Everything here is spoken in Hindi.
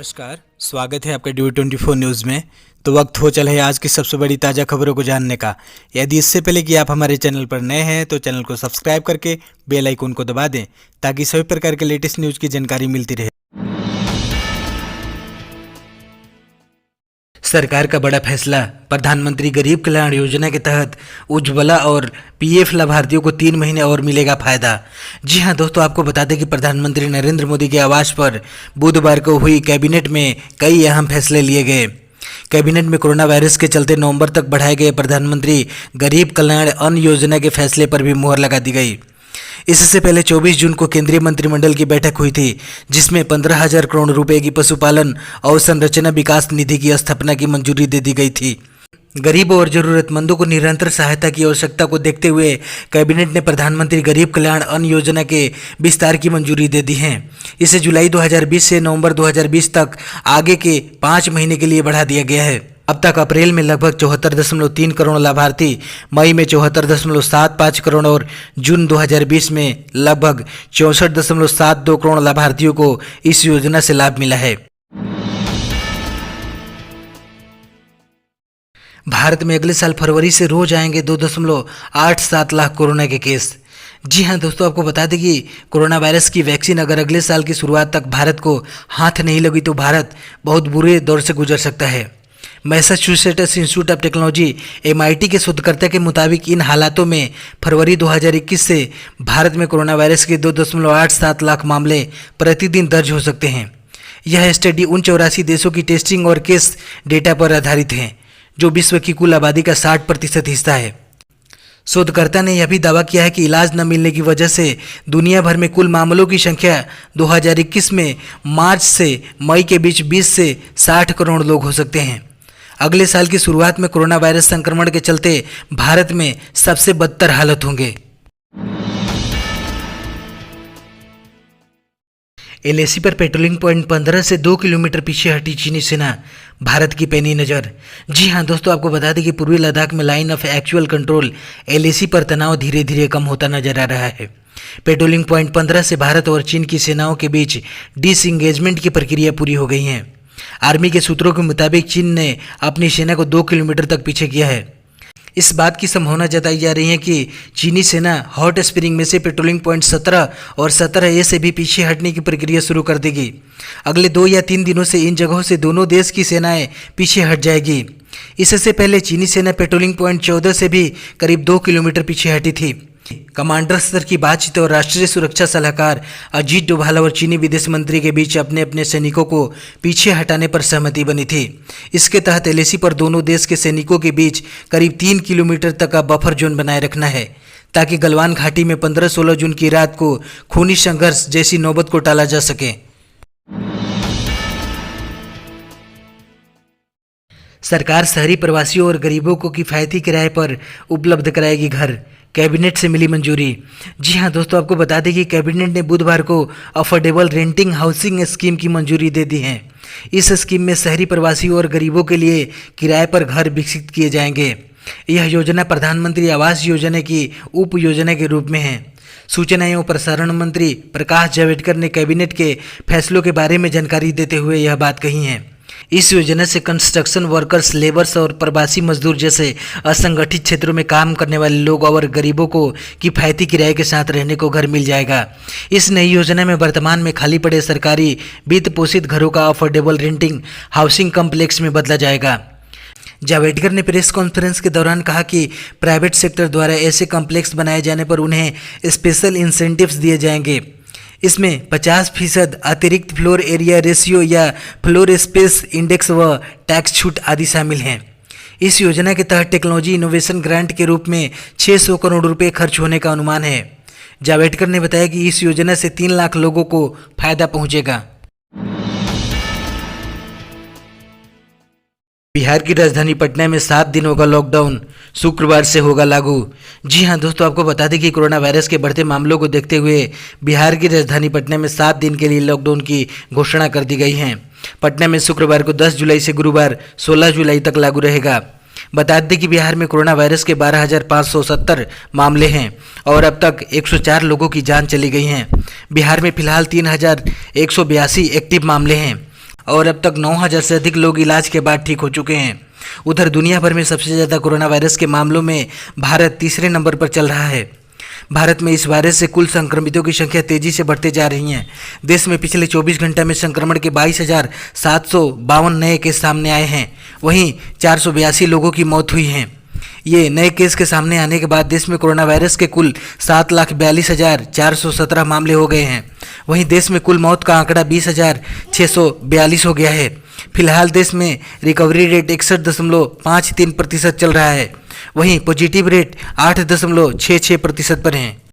नमस्कार, स्वागत है आपका DU24 न्यूज़ में। तो वक्त हो चला है आज की सबसे बड़ी ताज़ा खबरों को जानने का। यदि इससे पहले कि आप हमारे चैनल पर नए हैं तो चैनल को सब्सक्राइब करके बेल आइकन को दबा दें ताकि सभी प्रकार के लेटेस्ट न्यूज़ की जानकारी मिलती रहे। सरकार का बड़ा फैसला, प्रधानमंत्री गरीब कल्याण योजना के तहत उज्ज्वला और PF लाभार्थियों को 3 महीने और मिलेगा फायदा। जी हां दोस्तों, आपको बता दें कि प्रधानमंत्री नरेंद्र मोदी के आवास पर बुधवार को हुई कैबिनेट में कई अहम फैसले लिए गए। कैबिनेट में कोरोना वायरस के चलते नवंबर तक बढ़ाए गए प्रधानमंत्री गरीब कल्याण अन्न योजना के फैसले पर भी मुहर लगा दी गई। इससे पहले 24 जून को केंद्रीय मंत्रिमंडल की बैठक हुई थी, जिसमें 15,000 करोड़ रुपए की पशुपालन और संरचना विकास निधि की स्थापना की मंजूरी दे दी गई थी। गरीबों और जरूरतमंदों को निरंतर सहायता की आवश्यकता को देखते हुए कैबिनेट ने प्रधानमंत्री गरीब कल्याण अन्न योजना के विस्तार की मंजूरी दे दी है। इसे जुलाई 2020 से नवंबर 2020 तक आगे के 5 महीने के लिए बढ़ा दिया गया है। अब तक अप्रैल में लगभग 74.3 करोड़ लाभार्थी, मई में 74.75 करोड़ और जून 2020 में लगभग 64.72 करोड़ लाभार्थियों को इस योजना से लाभ मिला है। भारत में अगले साल फरवरी से रोज आएंगे 2.87 लाख कोरोना के केस। जी हां दोस्तों, आपको बता दें कि कोरोना वायरस की वैक्सीन अगर अगले साल की शुरुआत तक भारत को हाथ नहीं लगी तो भारत बहुत बुरे दौर से गुजर सकता है। Massachusetts institute of technology MIT के शोधकर्ता के मुताबिक इन हालातों में फरवरी 2021 से भारत में कोरोना वायरस के 2.87 लाख मामले प्रतिदिन दर्ज हो सकते हैं। यह स्टडी उन 84 देशों की टेस्टिंग और केस डेटा पर आधारित है, जो विश्व की कुल आबादी का 60% हिस्सा है। शोधकर्ता ने यह भी दावा किया है कि इलाज न मिलने की वजह से दुनिया भर में कुल मामलों की संख्या 2021 में मार्च से मई के बीच 20 से 60 करोड़ लोग हो सकते हैं। अगले साल की शुरुआत में कोरोना वायरस संक्रमण के चलते भारत में सबसे बदतर हालत होंगे। LAC पर पेट्रोलिंग पॉइंट 15 से 2 किलोमीटर पीछे हटी चीनी सेना, भारत की पैनी नज़र। जी हां दोस्तों, आपको बता दें कि पूर्वी लद्दाख में line of actual control LAC पर तनाव धीरे धीरे कम होता नजर आ रहा है। पेट्रोलिंग पॉइंट 15 से भारत और चीन की सेनाओं के बीच डिसएंगेजमेंट की प्रक्रिया पूरी हो गई है। आर्मी के सूत्रों के मुताबिक चीन ने अपनी सेना को 2 किलोमीटर तक पीछे किया है। इस बात की संभावना जताई जा रही है कि चीनी सेना हॉट स्प्रिंग में से पेट्रोलिंग पॉइंट 17 और 17A से भी पीछे हटने की प्रक्रिया शुरू कर देगी। अगले 2 या 3 दिनों से इन जगहों से दोनों देश की सेनाएं पीछे हट जाएगी। इससे पहले चीनी सेना पेट्रोलिंग पॉइंट 14 से भी करीब 2 किलोमीटर पीछे हटी थी। कमांडर स्तर की बातचीत और राष्ट्रीय सुरक्षा सलाहकार अजीत डोभाल और चीनी विदेश मंत्री के बीच अपने अपने सैनिकों को पीछे हटाने पर सहमति बनी थी। इसके तहत LAC पर दोनों देश के सैनिकों के बीच करीब 3 किलोमीटर तक का बफर जोन बनाए रखना है, ताकि गलवान घाटी में 15-16 जून की रात को खूनी संघर्ष जैसी नौबत को टाला जा सके। सरकार शहरी प्रवासियों और गरीबों को किफायती किराए पर उपलब्ध कराएगी घर, कैबिनेट से मिली मंजूरी। जी हां दोस्तों, आपको बता दें कि कैबिनेट ने बुधवार को अफोर्डेबल रेंटिंग हाउसिंग स्कीम की मंजूरी दे दी है। इस स्कीम में शहरी प्रवासियों और गरीबों के लिए किराए पर घर विकसित किए जाएंगे। यह योजना प्रधानमंत्री आवास योजना की उप योजना के रूप में है। सूचना एवं प्रसारण मंत्री प्रकाश जावड़ेकर ने कैबिनेट के फैसलों के बारे में जानकारी देते हुए यह बात कही है। इस योजना से कंस्ट्रक्शन वर्कर्स, लेबर्स और प्रवासी मजदूर जैसे असंगठित क्षेत्रों में काम करने वाले लोग और गरीबों को किफायती किराए के साथ रहने को घर मिल जाएगा। इस नई योजना में वर्तमान में खाली पड़े सरकारी वित्त पोषित घरों का अफोर्डेबल रेंटिंग हाउसिंग कॉम्प्लेक्स में बदला जाएगा। जावड़ेकर ने प्रेस कॉन्फ्रेंस के दौरान कहा कि प्राइवेट सेक्टर द्वारा ऐसे कॉम्प्लेक्स बनाए जाने पर उन्हें स्पेशल इंसेंटिव्स दिए जाएंगे। इसमें 50% अतिरिक्त फ्लोर एरिया रेशियो या फ्लोर स्पेस इंडेक्स व टैक्स छूट आदि शामिल हैं। इस योजना के तहत टेक्नोलॉजी इनोवेशन ग्रांट के रूप में 600 करोड़ रुपए खर्च होने का अनुमान है। जावड़ेकर ने बताया कि इस योजना से 3 लाख लोगों को फायदा पहुंचेगा। बिहार की राजधानी पटना में 7 दिनों का लॉकडाउन शुक्रवार से होगा लागू। जी हां दोस्तों, आपको बता दें कि कोरोना वायरस के बढ़ते मामलों को देखते हुए बिहार की राजधानी पटना में 7 दिन के लिए लॉकडाउन की घोषणा कर दी गई है। पटना में शुक्रवार को 10 जुलाई से गुरुवार 16 जुलाई तक लागू रहेगा। बता दें कि बिहार में कोरोना वायरस के 12,570 मामले हैं और अब तक 104 लोगों की जान चली गई है। बिहार में फिलहाल 3,182 एक्टिव मामले हैं और अब तक 9,000 से अधिक लोग इलाज के बाद ठीक हो चुके हैं। उधर दुनिया भर में सबसे ज़्यादा कोरोना वायरस के मामलों में भारत तीसरे नंबर पर चल रहा है। भारत में इस वायरस से कुल संक्रमितों की संख्या तेजी से बढ़ते जा रही है। देश में पिछले 24 घंटे में संक्रमण के 22,752 नए केस सामने आए हैं। वहीं 482 लोगों की मौत हुई है। ये नए केस के सामने आने के बाद देश में कोरोना वायरस के कुल 7,42,417 मामले हो गए हैं। वहीं देश में कुल मौत का आंकड़ा 20,642 हो गया है। फिलहाल देश में रिकवरी रेट 61.53% चल रहा है। वहीं पॉजिटिव रेट 8.66% पर है।